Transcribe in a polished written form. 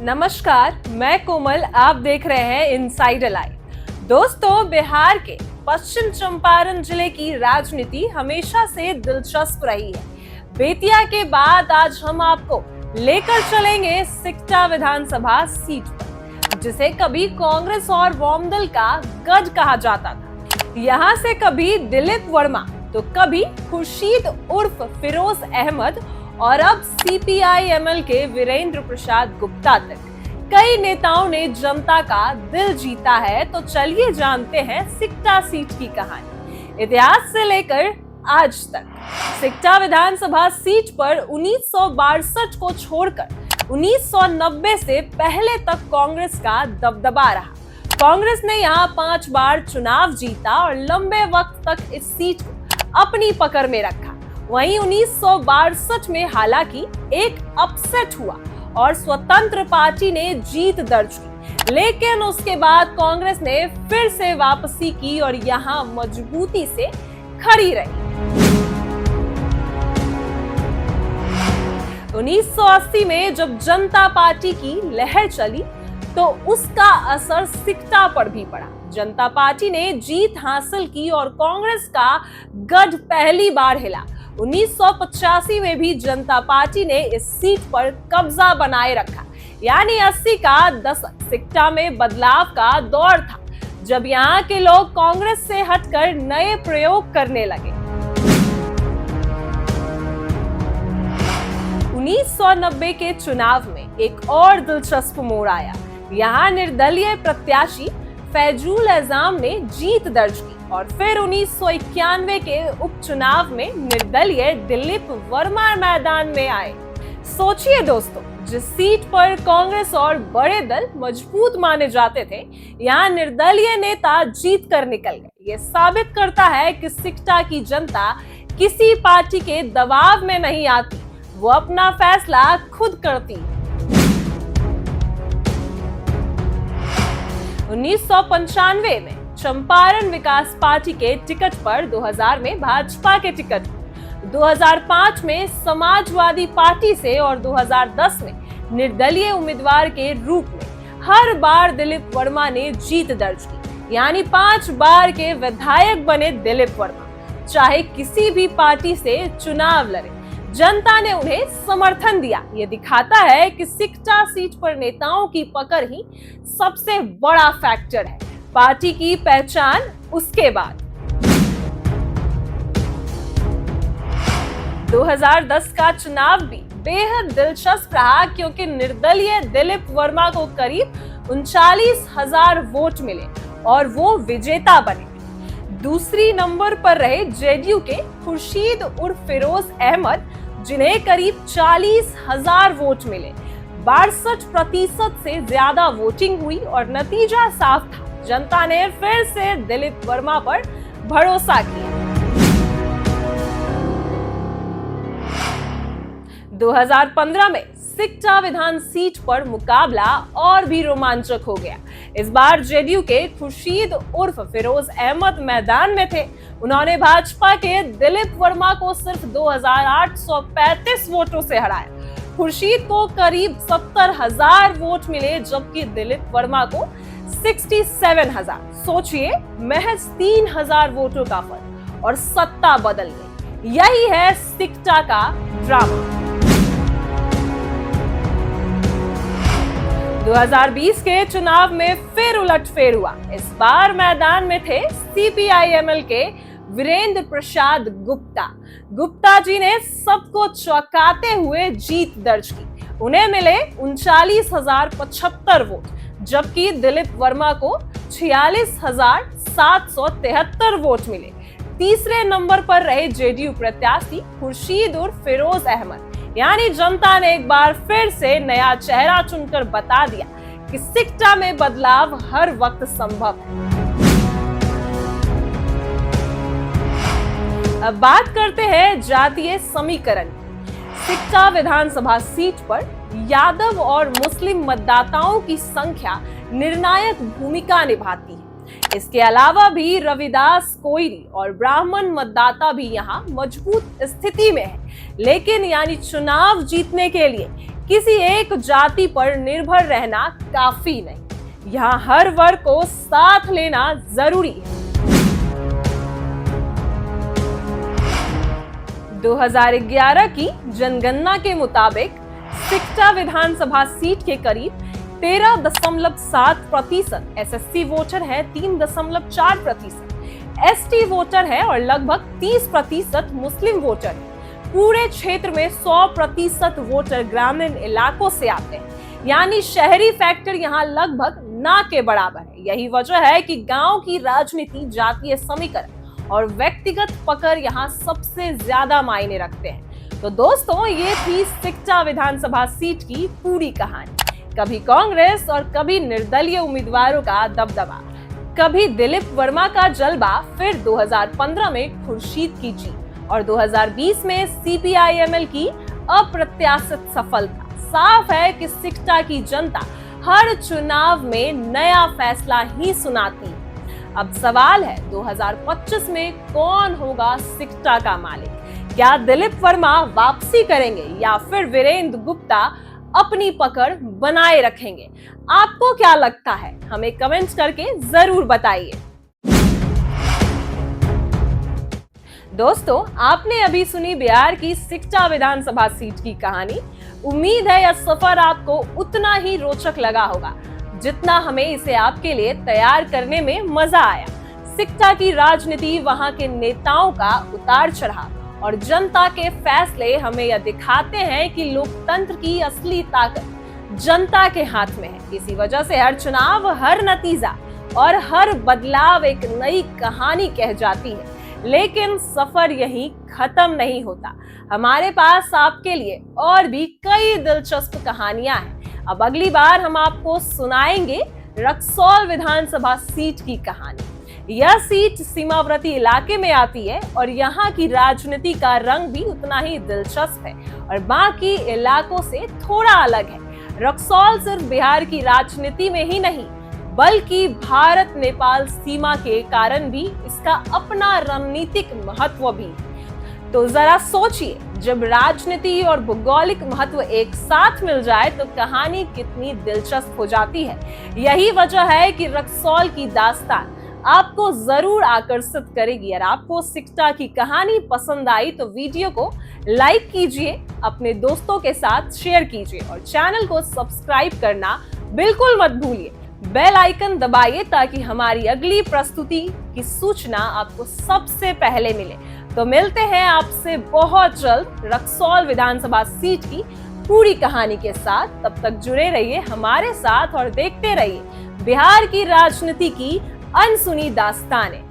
नमस्कार, मैं कोमल। आप देख रहे हैं इनसाइड लाइव। दोस्तों, बिहार के पश्चिम चंपारण जिले की राजनीति हमेशा से दिलचस्प रही है। बेतिया के बाद आज हम आपको लेकर चलेंगे सिकटा विधानसभा सीट पर, जिसे कभी कांग्रेस और वाम दल का गढ़ कहा जाता था। यहाँ से कभी दिलीप वर्मा तो कभी खुर्शीद उर्फ फिरोज अहमद और अब सीपीआई-एमएल के वीरेंद्र प्रसाद गुप्ता तक कई नेताओं ने जनता का दिल जीता है। तो चलिए जानते हैं सिकटा सीट की कहानी। इतिहास से लेकर आज तक सिकटा विधानसभा सीट पर 1962 को छोड़कर 1990 से पहले तक कांग्रेस का दबदबा रहा। कांग्रेस ने यहाँ 5 बार चुनाव जीता और लंबे वक्त तक इस सीट को अपनी पकड़ में रखा। वहीं 1962 में हालांकि एक अपसेट हुआ और स्वतंत्र पार्टी ने जीत दर्ज की, लेकिन उसके बाद कांग्रेस ने फिर से वापसी की और यहां मजबूती से खड़ी रही। 1980 में जब जनता पार्टी की लहर चली तो उसका असर सिकटा पर भी पड़ा। जनता पार्टी ने जीत हासिल की और कांग्रेस का गढ़ पहली बार हिला। 1985 में भी जनता पार्टी ने इस सीट पर कब्जा बनाए रखा। यानी 80 का दशक सिकटा में बदलाव का दौर था, जब यहाँ के लोग कांग्रेस से हटकर नए प्रयोग करने लगे। 1990 के चुनाव में एक और दिलचस्प मोड़ आया। यहाँ निर्दलीय प्रत्याशी फैजुल एजाम ने जीत दर्ज की और फिर 1991 के उपचुनाव में निर्दलीय दिलीप वर्मा मैदान में आए। सोचिए दोस्तों, जिस सीट पर कांग्रेस और बड़े दल मजबूत माने जाते थे, यहाँ निर्दलीय नेता जीत कर निकल गए। ये साबित करता है कि सिकटा की जनता किसी पार्टी के दबाव में नहीं आती, वो अपना फैसला खुद करती है। 1995 में चंपारण विकास पार्टी के टिकट पर, 2000 में भाजपा के टिकट पर, 2005 में समाजवादी पार्टी से और 2010 में निर्दलीय उम्मीदवार के रूप में हर बार दिलीप वर्मा ने जीत दर्ज की। यानी 5 बार के विधायक बने दिलीप वर्मा। चाहे किसी भी पार्टी से चुनाव लड़े, जनता ने उन्हें समर्थन दिया। ये दिखाता है कि सिकटा सीट पर नेताओं की पकड़ ही सबसे बड़ा फैक्टर है, पार्टी की पहचान उसके बाद। 2010 का चुनाव भी बेहद दिलचस्प रहा, क्योंकि निर्दलीय दिलीप वर्मा को करीब 39,000 वोट मिले और वो विजेता बने। दूसरी नंबर पर रहे जेडीयू के खुर्शीद उर्फ फिरोज अहमद, जिन्हें करीब 40,000 वोट मिले। 62% से ज्यादा वोटिंग हुई और नतीजा साफ था, जनता ने फिर से दिलीप वर्मा पर भरोसा किया। 2015 में सिकटा विधान सीट पर मुकाबला और भी रोमांचक हो गया। इस बार जेडीयू के खुर्शीद उर्फ फिरोज अहमद मैदान में थे। उन्होंने भाजपा के दिलीप वर्मा को सिर्फ 2,835 वोटों से हराया। खुर्शीद को करीब 70,000 वोट मिले, जबकि दिलीप वर्मा को 67,000। सोचिए, महज 3,000 वोटों का फर्क और सत्ता बदल गई। यही है सिकटा का ड्रामा। 2020 के चुनाव में फिर उलटफेर हुआ। इस बार मैदान में थे सीपीआई-एमएल के वीरेंद्र प्रसाद गुप्ता जी ने सबको चौंकाते हुए जीत दर्ज की। उन्हें मिले 39,075 वोट, जबकि दिलीप वर्मा को 46,773 वोट मिले। तीसरे नंबर पर रहे जेडीयू प्रत्याशी खुर्शीद उर्फ फिरोज अहमद। यानी जनता ने एक बार फिर से नया चेहरा चुनकर बता दिया कि सिकटा में बदलाव हर वक्त संभव है। अब बात करते हैं जातीय समीकरण। सिकटा विधानसभा सीट पर यादव और मुस्लिम मतदाताओं की संख्या निर्णायक भूमिका निभाती है। इसके अलावा भी रविदास, कोयरी और ब्राह्मण मतदाता भी यहाँ मजबूत स्थिति में है। लेकिन यानी चुनाव जीतने के लिए किसी एक जाति पर निर्भर रहना काफी नहीं, यहाँ हर वर्ग को साथ लेना जरूरी है। 2011 की जनगणना के मुताबिक सिकटा विधानसभा सीट के करीब 13.7% एसएससी वोटर है, 3.4% एसटी वोटर है और लगभग 30% मुस्लिम वोटर है। पूरे क्षेत्र में 100% वोटर ग्रामीण इलाकों से आते हैं, यानी शहरी फैक्टर यहाँ लगभग ना के बराबर है। यही वजह है कि गांव की राजनीति, जातीय समीकरण और व्यक्तिगत पकड़ यहाँ सबसे ज्यादा मायने रखते हैं। तो दोस्तों, ये थी सिकटा विधानसभा सीट की पूरी कहानी। कभी कांग्रेस और कभी निर्दलीय उम्मीदवारों का दबदबा, कभी दिलीप वर्मा का जलवा, फिर 2015 में खुर्शीद की जीत और 2020 में सीपीआई-एमएल की अप्रत्याशित सफलता। साफ है कि सिकटा की जनता हर चुनाव में नया फैसला ही सुनाती है। अब सवाल है 2025 में कौन होगा सिकटा का मालिक? क्या दिलीप वर्मा वापसी करेंगे या फिर वीरेंद्र गुप्ता अपनी पकड़ बनाए रखेंगे? आपको क्या लगता है? हमें कमेंट करके जरूर बताइए। दोस्तों, आपने अभी सुनी बिहार की सिकटा विधानसभा सीट की कहानी। उम्मीद है यह सफर आपको उतना ही रोचक लगा होगा जितना हमें इसे आपके लिए तैयार करने में मजा आया। सिकटा की राजनीति, वहां के नेताओं का उतार चढ़ाव और जनता के फैसले हमें यह दिखाते हैं कि लोकतंत्र की असली ताकत जनता के हाथ में है। इसी वजह से हर चुनाव, हर नतीजा और हर बदलाव एक नई कहानी कह जाती है। लेकिन सफर यहीं खत्म नहीं होता। हमारे पास आपके लिए और भी कई दिलचस्प कहानियां हैं। अब अगली बार हम आपको सुनाएंगे रक्सौल विधानसभा सीट की कहानी। यह सीट सीमावर्ती इलाके में आती है और यहाँ की राजनीति का रंग भी उतना ही दिलचस्प है और बाकी इलाकों से थोड़ा अलग है। रक्सौल सिर्फ बिहार की राजनीति में ही नहीं, बल्कि भारत नेपाल सीमा के कारण भी इसका अपना रणनीतिक महत्व भी है। तो जरा सोचिए, जब राजनीति और भौगोलिक महत्व एक साथ मिल जाए तो कहानी कितनी दिलचस्प हो जाती है। यही वजह है कि रक्सौल की दास्तान आपको जरूर आकर्षित करेगी। और आपको सिकटा की कहानी पसंद आई तो वीडियो को लाइक कीजिए, अपने दोस्तों के साथ शेयर कीजिए और चैनल को सब्सक्राइब करना बिल्कुल मत भूलिए। बेल आइकन दबाइए ताकि हमारी अगली प्रस्तुति की सूचना आपको सबसे पहले मिले। तो मिलते हैं आपसे बहुत जल्द रक्सौल विधानसभा सीट की पूरी कहानी के साथ। तब तक जुड़े रहिए हमारे साथ और देखते रहिए बिहार की राजनीति की अनसुनी दास्तानें।